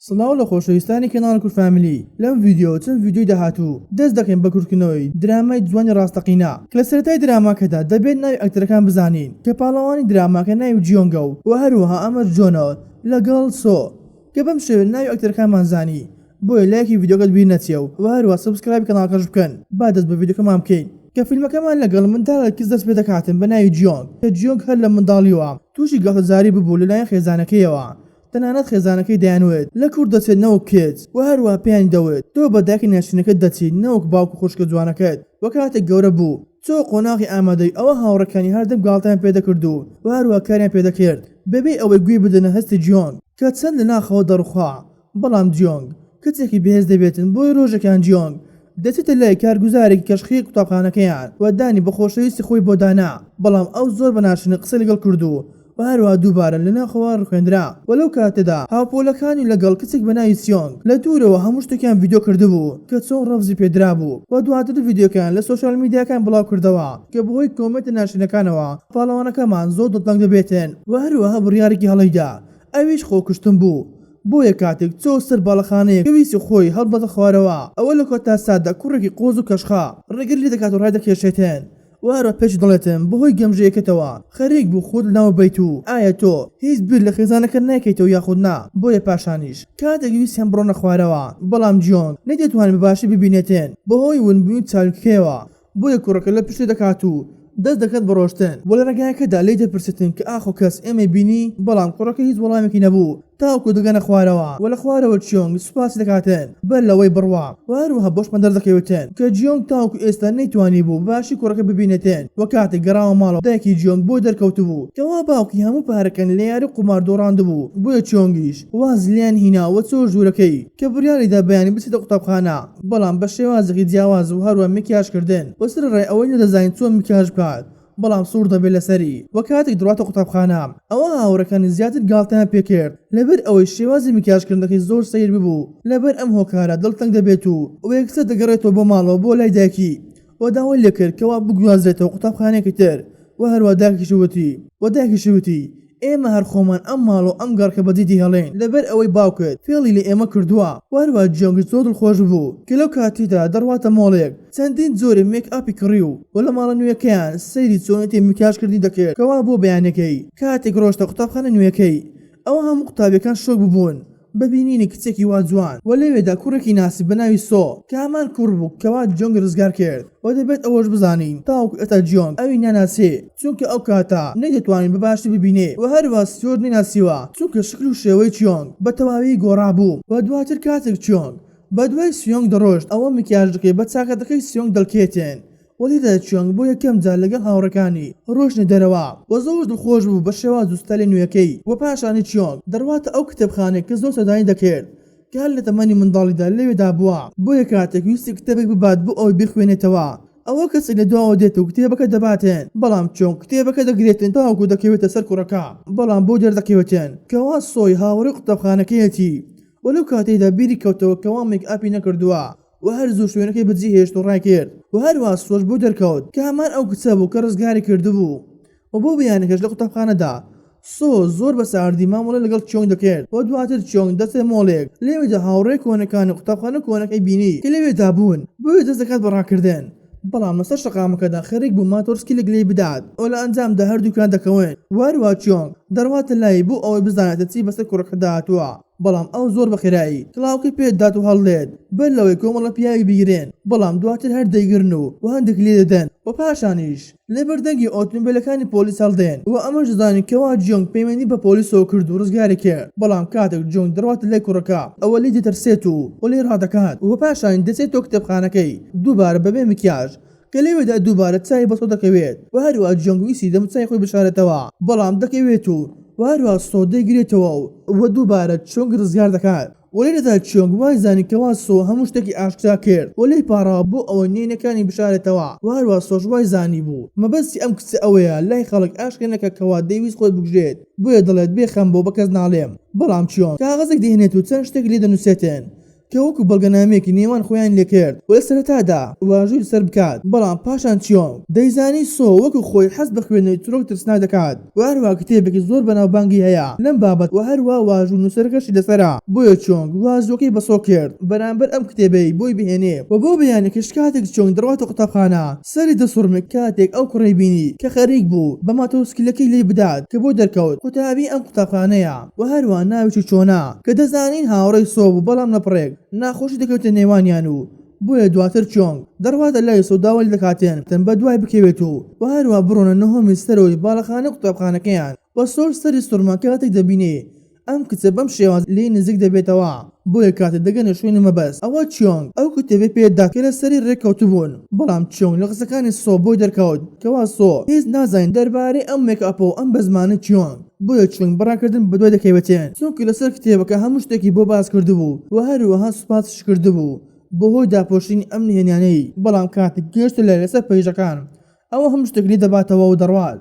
سڵاو لە خۆشەویستانی کەناڵ کورد فامیلی لەم ڤیدیۆ چەند ڤیدیۆی داهاتوو دەست دەکەین بە کورتکردنەوەی درامای جوانی ڕاستەقینە کە لە سەرەتای دراماکەدا دەبێت ناوی ئەکتەرەکان بزانین کە پاڵەوانی دراماکە ناوی جیۆنگە و هەروەها ئەمە جۆنەوە لەگەڵ سۆ کە بەم شێوە ناوی ئەکتەرەکانمان زانی بۆیە لایکی ڤیدیۆکەت بیر نەچێ و هەروەها سەبسکرایب کەناڵەکەش بکەن با دەست بە ڤیدیۆکەمان بکەین کە فیلمەکەمان لەگەڵ منداڵێکیش دەست پێ دەکاتن بە ناوی جیۆنگ کە جیۆنگ هەر لە منداڵیەوە تووشی گاڵتەجاری ببوو لەلایەن خێزانەکەیەوە تەنانەت خێزانەکەی دەیانوێت لە کوور دەچێت نەوەک کێت و هەروەها پێیان دەوێت تۆ بە دایکی ناشرینەکەت دەچیت نەوەک باوک و خوشکە جوانەکەت وە کاتێک گەورە بوو تۆ قۆناغی ئامادەی ئەوە هاوڕەکانی هەردەم گاڵتەیان پێدەکردو و هەروەها کاریان پێدەکرد بەبێ ئەوەی گوێ بدەنە هەستی جیۆنگ کە چەند لە ناخەوە دەڕخوا بەڵام جیۆنگ کچێکی بەهێز دەبێتن بۆی ڕۆژێکان جیۆنگ دەچێتە لای کارگوزارێکی کەشخی قوتابخانەکەیان و دانی بە خۆشەویستی خۆی بۆ دانا بەڵام ئەو زۆر بەناشرین قسە لەگەڵ کردو و هەروەها دووبارە لە ناخەوە ڕخێندرا وەلەو کاتەدا هاوپۆلەکانی لەگەڵ کچێک بە ناوی سیۆنگ لە دوورەوە هەموو شتێکیان ڤیدیۆ کردبوو کە چۆن ڕەفزی پێدرا بوو و دواتر ڤیدیۆکان لە سۆشیال میدیاکان بڵاو کردەوە کە بەهۆی کۆمنتە ناشرینەکانەوە پاڵەوانەکەمان زۆر دڵتەنگ دەبێتن و هەروەها بڕیارێکی هەڵەیدا ئەویش خۆکوشتن بوو بۆیە کاتێک چۆ سەر باڵەخانەیە کەویستی خۆی هەڵبەتە خوارەوە ئەوە لە کۆتا سادە کوڕێکی قۆز و کەشخا ڕێگر لێ دەکات و ڕای دەکێشێتێن و هەروە پێش دڵێتم بەهۆی گەمژەیەکەتەوە خەریک بوو خۆت ناو بیت و ئایا تۆ هیچ بیر لە خێزانەکە ناکەیتەوە یاخود نا بۆیە پاشانیش کاتێک ویستیان بڕۆنە خوارەوە بەڵام جیۆنگ نەیدەتوانێت بەباشی ببینێتێن بەهۆی ونبوونی چالاکیەوە بۆیە کوڕەکە لە پشتێ دەکات و دەست دەکەت بەڕۆشتن بۆ لە ڕێگایەکەدا لێی دەپرسێتن کە ئاخۆ کەس ئێمە بینی بەڵام کوڕەکە هیچ وەڵامێکی نەبوو تاوەکو دەگەنە خوارەوە و لە خوارەوە جیۆنگ سوپاسی دەکاتن بەر لەوەی بڕوا و هەروەها بۆشمان دەردەکەوێتن کە جیۆنگ تاوەکو ئێستا نەیتوانی بوو باشی کوڕەکە ببینێتێن و کاتێک گەڕاوە ماڵەوە دایکی جیۆنگ بۆ دەرکەوت بوو کەوا باوکی هەموو پارەکەن لە یاری قومار دۆڕاندبوو بۆیە جیۆنگیش واز لیان هیناوە چۆ ژوورەکەی کە بڕیاریدا بەیانی بچێتە قوتابخانە بەڵام بە شێوازێکی جیاواز و هەروە مکیاژکردن وەسەر ڕای ئەوەی نەدەزانین چۆن مکیاژ بکات بەڵام سوور دەبێت لەسەری وە کاتێک دڕاتە قوتابخانە ئەوە هاوڕەکانی زیاتر گاڵتەیان پێکرد لەبەر ئەوەی شێوازی مکیاژکردنەکەی زۆر سەیر ببوو لەبەر ئەم هۆکارە دڵتەنگ دەبێت و یەکسەر دەگەڕێتەوە بۆ ماڵەوە بۆ لای دایکی و داوای لێکرد کەوا بگوازرێتەوە قوتابخانەیەکی تر و هەروە دایکیشی وتی ئێمە هەر خۆمان ئەم ماڵ و ئەم گەڕکە بەدیدی هەڵێن لەبەر ئەوەی باوکت فێڵی لە ئێمە کردووە وەروە جیۆنگ زۆر دڵخۆش بوو کە لەو کاتیدا دەڕواتە مۆڵێک چەندین جۆرە مێک ئاپی کڕی و لە ماڵە نوێیەکەیان سەیری چۆنێتی مکیاژکردنی دەکرد کەوا بۆ بەیانەکەی کاتێک ڕۆشتە قوتابخانە نوێیەکەی ئەوە هەموو قوتابیەکان شۆک ببوون ببینینی کچێکی وا جوان و لەوێدا کوڕێکی ناسی بەناوی سۆ کە هەمان کوڕ بوو کەوا جیۆنگ ڕزگار کرد و دەبێت ئەوەش بزانین تاوەکو ئێستا جیۆنگ ئەوی ناناسێ چونکە ئەو کاتە نەیدەتوانین بەباشی ببینێ و هەروە سیۆر نەناسیوە چونکە شکل و شێوەی جیۆنگ بە تەواوی گۆڕا بوو و دواتر کاتێک جیۆنگ بە دوای سیۆنگ دەڕۆشت ئەوە مکیاژ دەکەی بە چاکەتەکەی سیۆنگ دڵکێتێن وەلیدا جیۆنگ بۆ یەکەم جار لەگەڵ هاوڕەکانی ڕۆژنە دەرەوە و زۆر دڵخۆش بوو بە شێواز و ستایلی نوێیەکەی و پاشانی جیۆنگ دەڕواتە ئەو کتێبخانەی کە زۆر سەدانی دەکرد کە هەر لە تەمەنی منداڵیدا لەوێدا بووە بۆیە کاتێک ویستی کتێبێک ببات بۆ ئەوی بخوێنێتەوە ئەوە کەسێک لە دواوە دێت و کتێبەکە دەباتێن بەڵام چۆن کتێبەکە دەگرێتن تاوەکو دەکەوێتە سەر کوڕەکە بەڵام بۆ دەردەکەوێتێن کەوا سۆی هاوڕێی قوتابخانەکەیەتی وەلەو کاتێکدا بیری کەوتەوە کەوا مێک ئاپی نەکردووە و هەر زوو شوێنەکەی بەجێ هێشت و ڕای کرد و هەروە سۆش بۆ دەرکەوت کە هەمان ئەو کچە بوو کە ڕزگاری کردبوو و بۆ بەیانەکەش لە قوتابخانەدا سۆ زۆر بە ساردی مامۆڵە لەگەڵ جیۆنگ دەکرد و دواتر جیۆنگ دەچێت مۆڵێک لێوێدا هاوڕێی کۆنەکانی قوتابخانە کۆنەکەی بینی کە لەوێدا بوون بۆیە دەست دەکات بە ڕاکردن بەڵام لەسەر شەقامەکەدا خەریک بوو ماتۆرسکی لە گلەی بدات و لە ئەنجامدا هەردووکان دەکەون وەروە جیۆنگ دەڕواتە لای بوو ئەوەی بزانێتە چی بەسەر کوڕەکەدا هاتووە بەڵام ئەو زۆر بەخێرایی کڵاوکی پێدات و هەڵدێت بەر لەوەی کۆمەڵە پیاوی بیگرێن بەڵام دواتر هەر دەیگرن و هەندێک لێ دەدەن و پاشانیش لەبەردەنگی ئۆتۆمبیلەکانی پۆلیس هەڵدێن و ئەمەش دەزانین کەوا جیۆنگ پەیوەندی بە پۆلیسەوە کرد و ڕزگاری کرد بەڵام کاتێک جیۆنگ دەڕواتە لای کوڕەکە ئەوە لێ دەترسێت و لێ ڕادەکات و پاشان دەچێتەوە کتێبخانەکەی دووبارە بەبێ مکیاژ کە لەوێدا دووبارە چای بەسۆ دەکەوێت و هەروە جیۆنگ ویسی دەم چای خۆی بشارێتەوە بەڵام دەکەوێت و هەروە سۆ دەیگرێتەوە و دووبارە جیۆنگ ڕزگار دەکات وەلێدەدا جیۆنگ وای زانی کەوا سۆ هەموو شتێکی ئاشکرا کرد و لێی پاڕاوە بۆ ئەوە نینەکانی بشارێتەوە و هەروە سۆش وای زانی بوو مەبەستی ئەم کچە ئەوەیە لای خەڵک ئاشکرا نەکە کەوا دەیویست خۆی بگژێت بۆیە دەڵێت بێخەم بۆ بەکەس ناڵێم بەڵام جیۆنگ کاغەزێک دەهێنێت و چەند شتێک لێ دەنووسێتن کە وەکو بەڵگەنامەیەکی نێوان خۆیان لێکرد و لە سەرەتادا واژووی سەر بکات بەڵام پاشان چیۆنگ دەیزانی سۆ وەکو خۆی حەز بە خوێندنەوەی چرۆک ترسناک دەکات و هەروە کتێبێکی زۆر بەناوبانگی هەیە لەم بابەت و هەروە واژوو نووسەرەکەشی لەسەرا بۆیە چۆنگ وازوەکەی بەسۆ کرد بەرامبەر ئەم کتێبەی بۆی بهێنێ و بۆ بەیانێکیش کاتێک چۆنگ دەڕاتە قوتابخانە سەری دەسوڕمێ کاتێک ئەو کوڕەی بینی کە خەریک بوو بە ماتۆسکلەکەی لێ بدات کە بۆ دەرکەوت قوتابی ئەم قوتابخانەیە و هەروە ناویی چۆنا کە دەزانین هاوڕێی سۆ بوو بەڵام نەپڕێک ناخۆشی دەکەوتە نێوانیان و بۆیە دواتر چۆنگ دەڕواتە لای سۆ داوای دەکاتێن تەن بە دوای بکەوێت و هەروە بڕۆنە نەهۆمی سەرەوەی باڵەخانە قوتابخانەکەیان و سۆر سەری سوورما کاتێک دەبینێ ئەم کچە بەم شێواز لێ نزیک دەبێتەوە بۆیە کاتێک دەگەنە شوێنی مەبەست ئەوە چۆنگ ئەو کتێبەی پێدا کە لە سەری ڕێککەوتبوون بەڵام چۆنگ لە قسەکانی سۆ بۆی دەرکەوت کەوا سۆ هیچ نازانین دەربارەی ئەم مێکئەپە و ئەم بە زمانە چۆنگ بۆیە چۆنگ بەڕاکردن بەدوای دەکەوێتێن چونکە لەسەر کتێبەکە هەموو شتێکی بۆ باس کردبوو و هەروەها سوپاسش کردبوو بەهۆی داپۆشینی ئەم نهێنیانەی بەڵام کاتێک گەشتە لە لەسەر پەیژەکان ئەوە هەموو شتێک لێ دەباتەوە و دەڕوات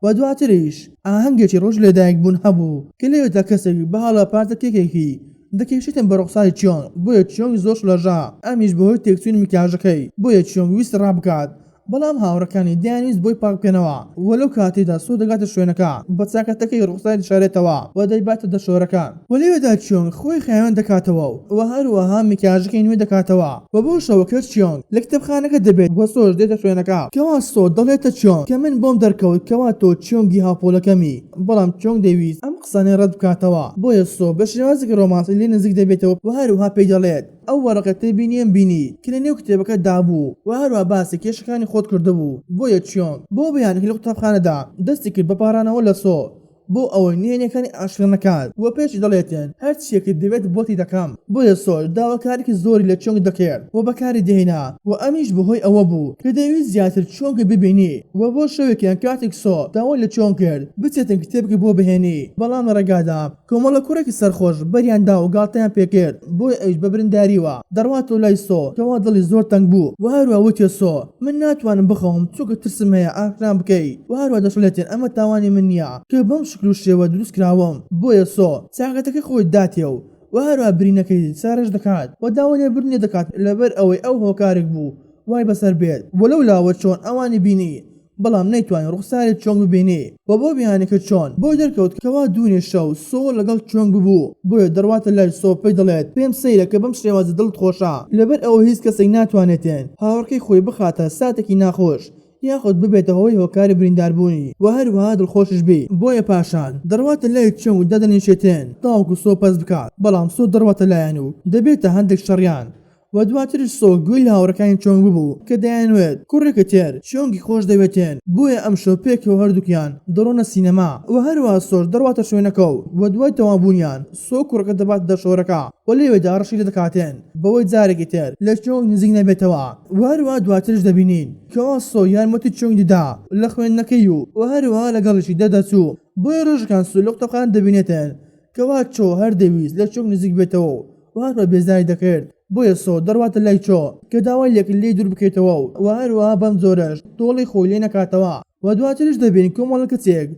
و دواتریش ئاهەنگێکی ڕۆژ لێدایک بوون هەبوو کە لەوێتە کەسێکی بەهاڵە پارتە کێکێکی دەکێشێتن بە ڕوخساری چۆنگ بۆیە چۆنگ زۆر لەژا ئەمیش بەهۆی تێکچوونی میکاژەکەی بۆیە چۆنگ ویست ڕابکات بەڵام هاوڕەکانی دەیانویست بۆی پاک بکەنەوە وەلەو کاتێدا سۆ دەگاتە شوێنەکە بە چاکەتەکەی ڕوخساری شارێتەوە و دەیباتە دەشۆرەکان و لەوێدا چۆنگ خۆی خایوان دەکاتەوە و هەروەها میکاژەکەی نوێ دەکاتەوە و بۆ شەوەکە چۆنگ لە کتێبخانەکە دەبێت بۆ سۆش دێتە شوێنەکە کەوا سۆ دەڵێتە چۆنگ کە من بۆم دەرکەوت کەوا تۆ چۆنگی هاوپۆلەکەمی بەڵام چۆنگ دەویست ئەم قسانەی ڕەت بکاتەوە بۆیە سۆ بە شێوازێکی ڕۆمانسی لێ نزیک دەبێتەوە و هەروەها پێی دەڵێت ئەو وەرەقەتەی بینیم بینی کە لە نێو کتێبەکە دابوو و هەروە باسی کێشەکانی خۆت کردبوو بۆیە چۆنگ بۆ بەیانێکی لە قوتابخانەدا دەستی کرد بە پارانەوە لە سۆ بۆ ئەوەی نهێنیەکانی ئاشکرا نەکات و پێشی دەڵێتێن هەر چیەکت دەوێت بۆتی دەکەم بۆیە سۆ داواکارێکی زۆری لە چۆنگ دەکرد و بەکاری دێنا و ئەمیش بەهۆی ئەوە بوو کە دەویست زیاتر چۆنگ ببینی و بۆ شەوێکیان کاتێک سۆ داوای لە چۆنگ کرد بچێتن کتێبێکی بۆ بهێنی بەڵام لە ڕێگادا کۆمەڵە کوڕێکی سەرخۆش بەریاندا و گاڵتەیان پێکرد بۆی ئەویش بە برینداریوە دەڕواتەوە لای سۆ کەوا دڵی زۆر تەنگ بوو و هەروە وتێ سۆ من ناتوانم بخەوم چونکە ترسم هەیە ئاکرام بکەی و هەروە دەشڵێتێن ئەمە تاوانی من نییە کە بەم شکل و شێوە دروست کراوەم بۆیە سۆ چاکەتەکەی خۆی داتێ و هەروە برینەکەی سارش دەکات و داوای لێ برنێ دەکات لەبەر ئەوەی ئەو هۆکارێک بوو وای بەسەر بێت وەلەو لاوە چۆن ئەوانی بینی بەڵام نەیتوانین ڕوخساری چۆنگ ببینی و بۆ بیانێکە چۆن بۆی دەرکەوت کەوا دوونێ شەو سۆ لەگەڵ چۆنگ ببوو بۆیە دەڕواتە لای سۆ پێی دەڵێت پێم سەیرە کە بەم شێوازە دڵت خۆشە لەبەر ئەوە هیچ کەسێک ناتوانێتێن هاوڕکەی خۆی بخاتە ساتێکی ناخۆش یاخود ببێتە هۆی هۆکاری برینداربوونی و هەروەها دڵخۆشش بی بۆیە پاشان دەڕواتە لای چۆنگ و دەدەنیشێتێن تاوەکو سۆ پەس بکات بەڵام سۆ دەڕواتە لایەن و دەبێتە هەندێک شەڕیان و دواتریش سۆ گوێی لە هاوڕەکانی چۆنگ ببوو کە دەیانوێت کوڕێکە تێر چۆنگی خۆش دەوێتێن بۆیە ئەم شەو پێکەوە هەردووکیان دەڕۆنە سینەما و هەروەها سۆش دەڕواتە شوێنەکە و دوای تەوابوونیان سۆ کوڕەکە دەبات دەشۆرەکە و لێوێدا ڕەشی لێ دەکاتێن بەوەی جارێکی تر لە چۆنگ نزیک نەبێتەوە و هەروەها دواتریش دەبینین کەوا سۆ یارمەتی چۆنگ ددا لە خوێندنەکەی و هەروەها لەگەڵیشی دەدەچوو بۆیە ڕۆژەکان سۆ لە قوتابخانە دەبینێتن کەوا چۆ هەر دەویست لە چۆنگ نزیک بێتەوە و هەروە بێزاری دەکرد بۆیە سۆ دەڕواتە لای چۆ کە داوای لێک لێ دوور بکەیتەوە و هەروەها بەم جۆرەش تۆڵی خۆی لێ نەکاتەوە و دواتریش دەبین کۆمەڵە کچێک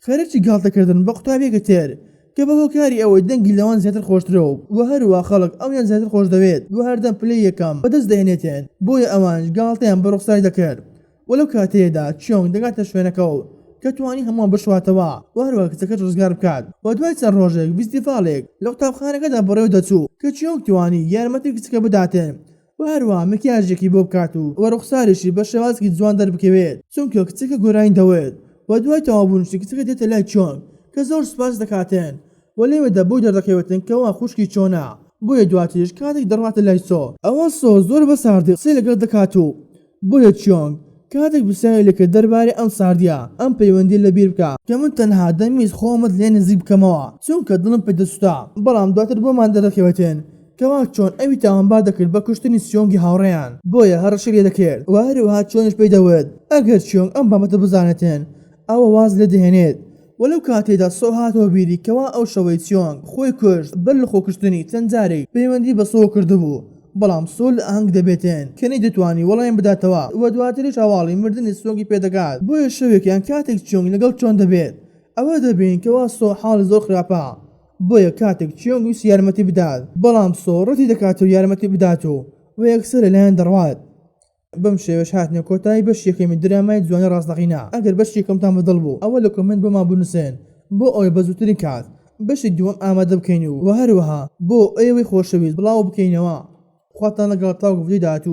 خەرجی گاڵتەکردن بە قوتابیەکە تێر کە بە هۆکاری ئەوەی دەنگی لەوان زیاتر خۆشترەوە و هەروە خەڵک ئەویان زیاتر خۆش دەوێت و هەردەم پلەی یەکەم بەدەست دەهێنێتێن بۆیە ئەوانش گاڵتەیان بە ڕوخساری دەکرد وەلەو کاتەیەدا چۆنگ دەگاتە شوێنەکەەوە کە توانی هەمووان بشواتەوە و هەروە کچەکەت ڕزگار بکات و دوای چەند ڕۆژێک ویستیفاڵێک لە قوتابخانەکەدا بەڕێوە دەچوو کە چۆنگ توانی یارمەتی کچەکە بداتێن و هەروە مکیاژێکی بۆ بکات و ڕوخساریشی بە شێوازێکی جوان دەربکەوێت چونکە کچەکە گۆرانی دەوێت و دوای تەوابوونشی کچەکە دێتە لای چۆنگ کە زۆر سوپاس دەکاتێن و لێوێدا بۆی دەردەکەوێتن کەوا خوشکی چۆنە بۆیە دواتریش کاتێک دەڕواتە لای سۆ ئەوە سۆ زۆر بە ساردی قسەی لەگەڵ دەکات و بۆیە چۆنگ کاتێک پرسیاری لێکرد دەربارەی ئەم ساردیە ئەم پەیوەندی لەبیر بکە کە من تەنها دەمویست خۆمت لێ نزیک بکەمەوە چونکە دڵم پێ دەسووتا بەڵام دواتر بۆمان دەردەکەوێتێن کەوا چۆن ئەوی تاوانبار دەکرد بە کوشتنی چۆنگی هاوڕێیان بۆیە هەڕەشی لێ دەکرد و هەروەها چۆنیش پێی دەوێت ئەگەر چۆنگ ئەم بابەتە بزانێتێن ئەوە واز لێ دەهێنێت وەلەو کاتێدا سۆ هاتەوە بیری کەوا ئەو شەوەی چۆنگ خۆی کوشت بەر لە خۆکشتنی چەند جارێک پەیوەندی بە سۆ کردبوو بەڵام سۆ لە ئاهەنگ دەبێتێن کە نەیدەتوانی وەڵامی بداتەوە و دواتریش هەواڵی مردنی چۆنگی پێدەگات بۆیە شەوێکیان کاتێک چۆنگ لەگەڵ چۆن دەبێت ئەوە دەبین کەوا سۆ حاڵی زۆر خراپە بۆیە کاتێک چیۆنگ ویست یارمەتی بدات بەڵام سۆ ڕەتی دەکات و یارمەتی بداتەوە و یەکسەر لەلایەن دەڕوات. بەم شێوەش هاتنە کۆتایی بەش یەکەمی درامای جوانی ڕاستەقینە. ئەگەر بەش یەکەمتان بەدڵ بوو ئەوە لە کۆمنت بۆمان بنووسێن بۆ ئەوەی بە زووترین کات بەشی دووەم ئامادە بکەین و هەروەها بۆ ئێوەی خۆشەویست بڵاو بکەینەوە. خواتان لەگەڵ تاوەکو ڤیدیۆ داهاتوو.